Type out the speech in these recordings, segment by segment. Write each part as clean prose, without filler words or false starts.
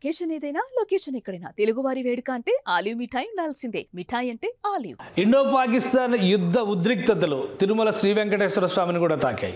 Occasion ఏదైనా location ఎక్కడైనా తెలుగువారి వేడుక అంటే ఆలివ్ మిఠాయి ఉండాల్సిందే. మిఠాయి అంటే ఆలివ్. ఇండో పాకిస్తాన్ యుద్ధ ఉద్రిక్తతలు తిరుమల శ్రీ వెంకటేశ్వర స్వామిని కూడా తాకాయి.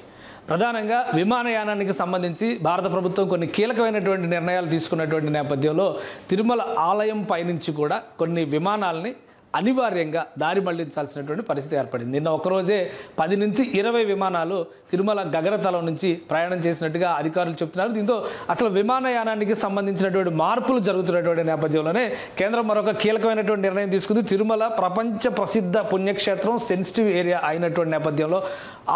ప్రధానంగా విమానయానానికి సంబంధించి భారత ప్రభుత్వం కొన్ని కీలకమైనటువంటి నిర్ణయాలు తీసుకున్నటువంటి నేపథ్యంలో తిరుమల ఆలయం పైనుంచి కూడా కొన్ని విమానాలని అనివార్యంగా దారి మళ్లించాల్సినటువంటి పరిస్థితి ఏర్పడింది. నిన్న ఒకరోజే 10 నుంచి 20 విమానాలు తిరుమల గగనతలం నుంచి ప్రయాణం చేసినట్టుగా అధికారులు చెప్తున్నారు. దీంతో అసలు విమానయానానికి సంబంధించినటువంటి మార్పులు జరుగుతున్నటువంటి నేపథ్యంలోనే కేంద్రం మరొక కీలకమైనటువంటి నిర్ణయం తీసుకుంది. తిరుమల ప్రపంచ ప్రసిద్ధ పుణ్యక్షేత్రం, సెన్సిటివ్ ఏరియా అయినటువంటి నేపథ్యంలో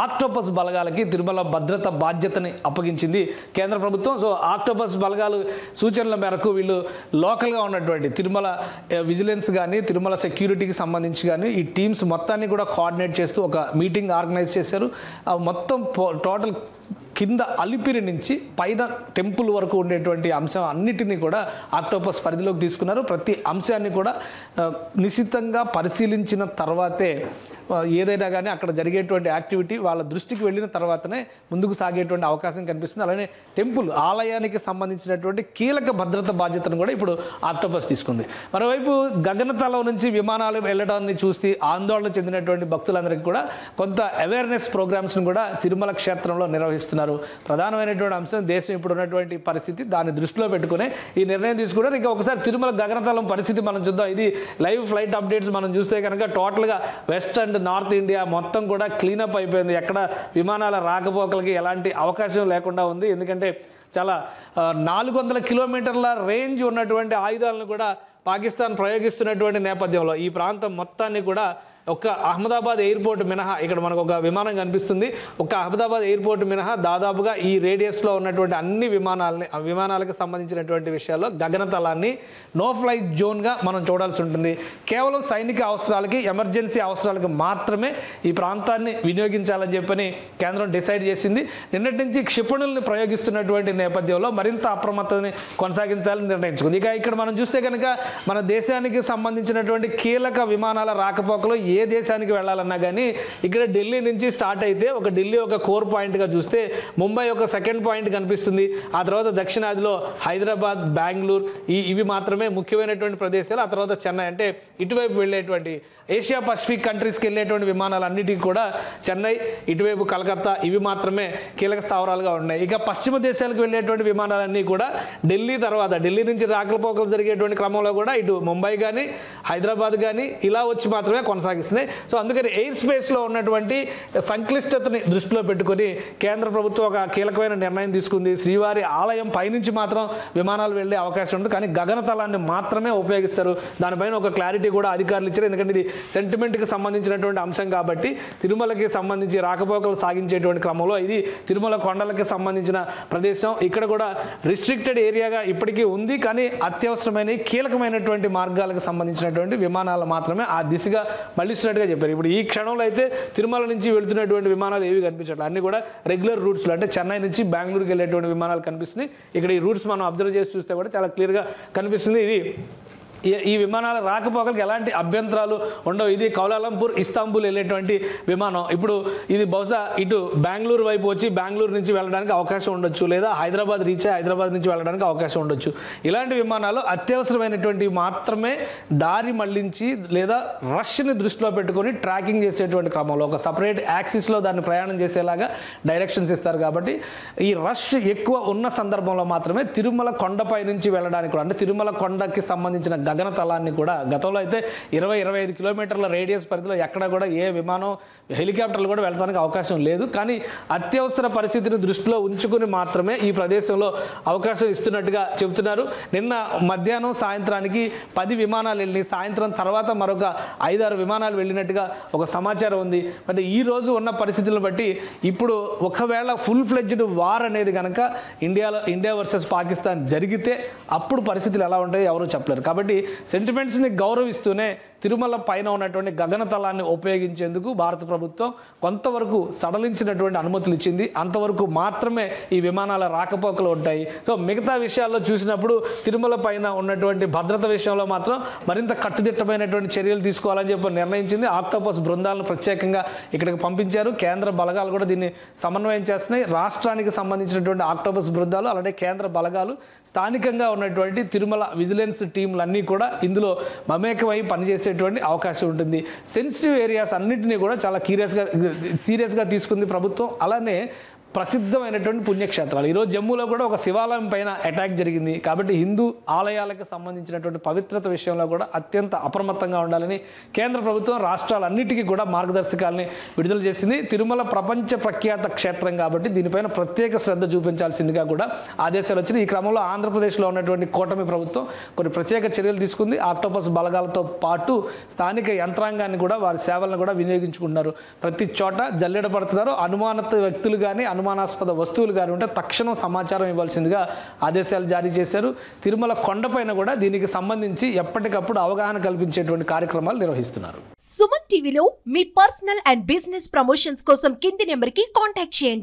ఆక్టోపస్ బలగాలకి తిరుమల భద్రత బాధ్యతని అప్పగించింది కేంద్ర ప్రభుత్వం. సో ఆక్టోపస్ బలగాలు సూచనల మేరకు వీళ్ళు లోకల్గా ఉన్నటువంటి తిరుమల విజిలెన్స్ కానీ తిరుమల సెక్యూరిటీకి సంబంధించి కానీ ఈ టీమ్స్ మొత్తాన్ని కూడా కోఆర్డినేట్ చేస్తూ ఒక మీటింగ్ ఆర్గనైజ్ చేశారు. మొత్తం టోటల్ కింద అలిపిరి నుంచి పైన టెంపుల్ వరకు ఉండేటువంటి అంశం అన్నిటినీ కూడా ఆక్టోపస్ పరిధిలోకి తీసుకున్నారు. ప్రతి అంశాన్ని కూడా నిశితంగా పరిశీలించిన తర్వాతే ఏదైనా కానీ అక్కడ జరిగేటువంటి యాక్టివిటీ వాళ్ళ దృష్టికి వెళ్ళిన తర్వాతనే ముందుకు సాగేటువంటి అవకాశం కనిపిస్తుంది. అలానే టెంపుల్ ఆలయానికి సంబంధించినటువంటి కీలక భద్రత బాధ్యతను కూడా ఇప్పుడు ఆక్టోపస్ తీసుకుంది. మరోవైపు గగనతలం నుంచి విమానాలు వెళ్ళడాన్ని చూసి ఆందోళన చెందినటువంటి భక్తులందరికీ కూడా కొంత అవేర్నెస్ ప్రోగ్రామ్స్ను కూడా తిరుమల క్షేత్రంలో నిర్వహిస్తున్నారు. ప్రధానమైనటువంటి అంశం దేశం ఇప్పుడు ఉన్నటువంటి పరిస్థితి, దాన్ని దృష్టిలో పెట్టుకునే ఈ నిర్ణయం తీసుకున్నారు. ఇంకా ఒకసారి తిరుమల గగనతలం పరిస్థితి మనం చూద్దాం. ఇది లైవ్ ఫ్లైట్ అప్డేట్స్ మనం చూస్తే కనుక టోటల్గా వెస్ట్ అండ్ నార్త్ ఇండియా మొత్తం కూడా క్లీనప్ అయిపోయింది. ఎక్కడ విమానాల రాకపోకలకి ఎలాంటి అవకాశం లేకుండా ఉంది. ఎందుకంటే చాలా 400 కిలోమీటర్ల రేంజ్ ఉన్నటువంటి ఆయుధాలను కూడా పాకిస్తాన్ ప్రయోగిస్తున్నటువంటి నేపథ్యంలో ఈ ప్రాంతం మొత్తాన్ని కూడా ఒక్క అహ్మదాబాద్ ఎయిర్పోర్ట్ మినహా, ఇక్కడ మనకు ఒక విమానం కనిపిస్తుంది, ఒక్క అహ్మదాబాద్ ఎయిర్పోర్ట్ మినహా దాదాపుగా ఈ రేడియస్లో ఉన్నటువంటి అన్ని విమానాలకు సంబంధించినటువంటి విషయాల్లో గగనతలాన్ని నో ఫ్లై జోన్గా మనం చూడాల్సి ఉంటుంది. కేవలం సైనిక అవసరాలకి, ఎమర్జెన్సీ అవసరాలకు మాత్రమే ఈ ప్రాంతాన్ని వినియోగించాలని చెప్పని కేంద్రం డిసైడ్ చేసింది. నిన్నటి నుంచి క్షిపణుల్ని ప్రయోగిస్తున్నటువంటి నేపథ్యంలో మరింత అప్రమత్తని కొనసాగించాలని నిర్ణయించుకుంది. ఇక ఇక్కడ మనం చూస్తే కనుక మన దేశానికి సంబంధించినటువంటి కీలక విమానాల రాకపోకలు ఏ దేశానికి వెళ్ళాలన్నా కానీ ఇక్కడ ఢిల్లీ నుంచి స్టార్ట్ అయితే ఢిల్లీ ఒక కోర్ పాయింట్గా చూస్తే ముంబై ఒక సెకండ్ పాయింట్ కనిపిస్తుంది. ఆ తర్వాత దక్షిణాదిలో హైదరాబాద్, బెంగళూరు ఇవి మాత్రమే ముఖ్యమైనటువంటి ప్రదేశాలు. ఆ తర్వాత చెన్నై, అంటే ఇటువైపు వెళ్ళేటువంటి ఏషియా పసిఫిక్ కంట్రీస్కి వెళ్ళేటువంటి విమానాలన్నిటికీ కూడా చెన్నై, ఇటువైపు కలకత్తా ఇవి మాత్రమే కీలక స్థావరాలుగా ఉన్నాయి. ఇక పశ్చిమ దేశాలకు వెళ్ళేటువంటి విమానాలన్నీ కూడా ఢిల్లీ తర్వాత ఢిల్లీ నుంచి రాకపోకలు జరిగేటువంటి క్రమంలో కూడా ఇటు ముంబై కానీ హైదరాబాద్ కానీ ఇలా వచ్చి మాత్రమే కొనసాగిస్తున్నాయి. సో అందుకని ఎయిర్ స్పేస్లో ఉన్నటువంటి సంక్లిష్టతని దృష్టిలో పెట్టుకొని కేంద్ర ప్రభుత్వం ఒక కీలకమైన నిర్ణయం తీసుకుంది. శ్రీవారి ఆలయం పైనుంచి మాత్రం విమానాలు వెళ్ళే అవకాశం ఉంటుంది, కానీ గగనతలాన్ని మాత్రమే ఉపయోగిస్తారు. దానిపైన ఒక క్లారిటీ కూడా అధికారులు ఇచ్చారు. ఎందుకంటే ఇది సెంటిమెంట్కి సంబంధించినటువంటి అంశం కాబట్టి తిరుమలకి సంబంధించి రాకపోకలు సాగించేటువంటి క్రమంలో ఇది తిరుమల కొండలకి సంబంధించిన ప్రదేశం. ఇక్కడ కూడా రిస్ట్రిక్టెడ్ ఏరియాగా ఇప్పటికీ ఉంది, కానీ అత్యవసరమైన కీలకమైనటువంటి మార్గాలకు సంబంధించినటువంటి విమానాలు మాత్రమే ఆ దిశగా మళ్ళిస్తున్నట్టుగా చెప్పారు. ఇప్పుడు ఈ క్షణంలో అయితే తిరుమల నుంచి వెళుతున్నటువంటి విమానాలు ఏవి కనిపించట్లేదు, అన్ని కూడా రెగ్యులర్ రూట్స్లో, అంటే చెన్నై నుంచి బెంగళూరుకి వెళ్ళేటువంటి విమానాలు కనిపిస్తున్నాయి. ఇక్కడ ఈ రూట్స్ మనం అబ్జర్వ్ చేసి చూస్తే కూడా చాలా క్లియర్గా కనిపిస్తుంది. ఇది ఈ విమానాల రాకపోకలకు ఎలాంటి అభ్యంతరాలు ఉండవు. ఇది కౌలాలంపూర్, ఇస్తాంబుల్ వెళ్ళేటువంటి విమానం. ఇప్పుడు ఇది బహుశా ఇటు బెంగళూరు వైపు వచ్చి బెంగళూరు నుంచి వెళ్ళడానికి అవకాశం ఉండొచ్చు, లేదా హైదరాబాద్ రీచ్ అయ్యి హైదరాబాద్ నుంచి వెళ్ళడానికి అవకాశం ఉండొచ్చు. ఇలాంటి విమానాలు అత్యవసరమైనటువంటి మాత్రమే దారి మళ్లించి లేదా రష్ని దృష్టిలో పెట్టుకొని ట్రాకింగ్ చేసేటువంటి క్రమంలో ఒక సపరేట్ యాక్సిస్లో దాన్ని ప్రయాణం చేసేలాగా డైరెక్షన్స్ ఇస్తారు. కాబట్టి ఈ రష్ ఎక్కువ ఉన్న సందర్భంలో మాత్రమే తిరుమల కొండపై నుంచి వెళ్ళడానికి కూడా, అంటే తిరుమల కొండకి సంబంధించిన గగనతలాన్ని కూడా గతంలో అయితే 20-25 కిలోమీటర్ల రేడియస్ పరిధిలో ఎక్కడ కూడా ఏ విమానం, హెలికాప్టర్లు కూడా వెళ్ళడానికి అవకాశం లేదు. కానీ అత్యవసర పరిస్థితిని దృష్టిలో ఉంచుకుని మాత్రమే ఈ ప్రదేశంలో అవకాశం ఇస్తున్నట్టుగా చెబుతున్నారు. నిన్న మధ్యాహ్నం సాయంత్రానికి 10 విమానాలు వెళ్ళి సాయంత్రం తర్వాత మరొక 5-6 విమానాలు వెళ్ళినట్టుగా ఒక సమాచారం ఉంది. అంటే ఈ రోజు ఉన్న పరిస్థితులను బట్టి ఇప్పుడు ఒకవేళ ఫుల్ ఫ్లెడ్జ్డ్ వార్ అనేది కనుక ఇండియా వర్సెస్ పాకిస్తాన్ జరిగితే అప్పుడు పరిస్థితులు ఎలా ఉంటాయో ఎవరూ చెప్పలేరు. కాబట్టి సెంటిమెంట్స్ని గౌరవిస్తూనే తిరుమల పైన ఉన్నటువంటి గగనతలాన్ని ఉపయోగించేందుకు భారత ప్రభుత్వం కొంతవరకు సడలించినటువంటి అనుమతులు ఇచ్చింది. అంతవరకు మాత్రమే ఈ విమానాల రాకపోకలు ఉంటాయి. సో మిగతా విషయాల్లో చూసినప్పుడు తిరుమల పైన ఉన్నటువంటి భద్రత విషయంలో మాత్రం మరింత కట్టుదిట్టమైనటువంటి చర్యలు తీసుకోవాలని చెప్పి నిర్ణయించింది. ఆక్టోపస్ బృందాలను ప్రత్యేకంగా ఇక్కడికి పంపించారు. కేంద్ర బలగాలు కూడా దీన్ని సమన్వయం చేస్తున్నాయి. రాష్ట్రానికి సంబంధించినటువంటి ఆక్టోపస్ బృందాలు అలాగే కేంద్ర బలగాలు స్థానికంగా ఉన్నటువంటి తిరుమల విజిలెన్స్ టీంలన్నీ కూడా ఇందులో మమేకమై పనిచేసేటువంటి అవకాశం ఉంటుంది. సెన్సిటివ్ ఏరియాస్ అన్నింటినీ కూడా చాలా సీరియస్గా తీసుకుంది ప్రభుత్వం. అలానే ప్రసిద్ధమైనటువంటి పుణ్యక్షేత్రాలు, ఈరోజు జమ్మూలో కూడా ఒక శివాలయం పైన అటాక్ జరిగింది కాబట్టి హిందూ ఆలయాలకు సంబంధించినటువంటి పవిత్రత విషయంలో కూడా అత్యంత అప్రమత్తంగా ఉండాలని కేంద్ర ప్రభుత్వం రాష్ట్రాలన్నిటికీ కూడా మార్గదర్శకాలని విడుదల చేసింది. తిరుమల ప్రపంచ ప్రఖ్యాత క్షేత్రం కాబట్టి దీనిపైన ప్రత్యేక శ్రద్ధ చూపించాల్సిందిగా కూడా ఆదేశాలు వచ్చినాయి. ఈ క్రమంలో ఆంధ్రప్రదేశ్లో ఉన్నటువంటి కూటమి ప్రభుత్వం కొన్ని ప్రత్యేక చర్యలు తీసుకుంది. ఆక్టోపస్ బలగాలతో పాటు స్థానిక యంత్రాంగాన్ని కూడా వారి సేవలను కూడా వినియోగించుకుంటున్నారు. ప్రతి చోట జల్లెడ పడుతున్నారు. అనుమానిత వ్యక్తులు కానీ అనుమానాస్పద వస్తువులు కానీ ఉంటే తక్షణం సమాచారం ఇవ్వాల్సిందిగా ఆదేశాలు జారీ చేశారు. తిరుమల కొండపైన కూడా దీనికి సంబంధించి ఎప్పటికప్పుడు అవగాహన కల్పించేటువంటి కార్యక్రమాలు నిర్వహిస్తున్నారు. సుమన్ టీవీలో మీ పర్సనల్ అండ్ బిజినెస్ ప్రమోషన్స్ కోసం కింది నెంబర్కి కాంటాక్ట్ చేయండి.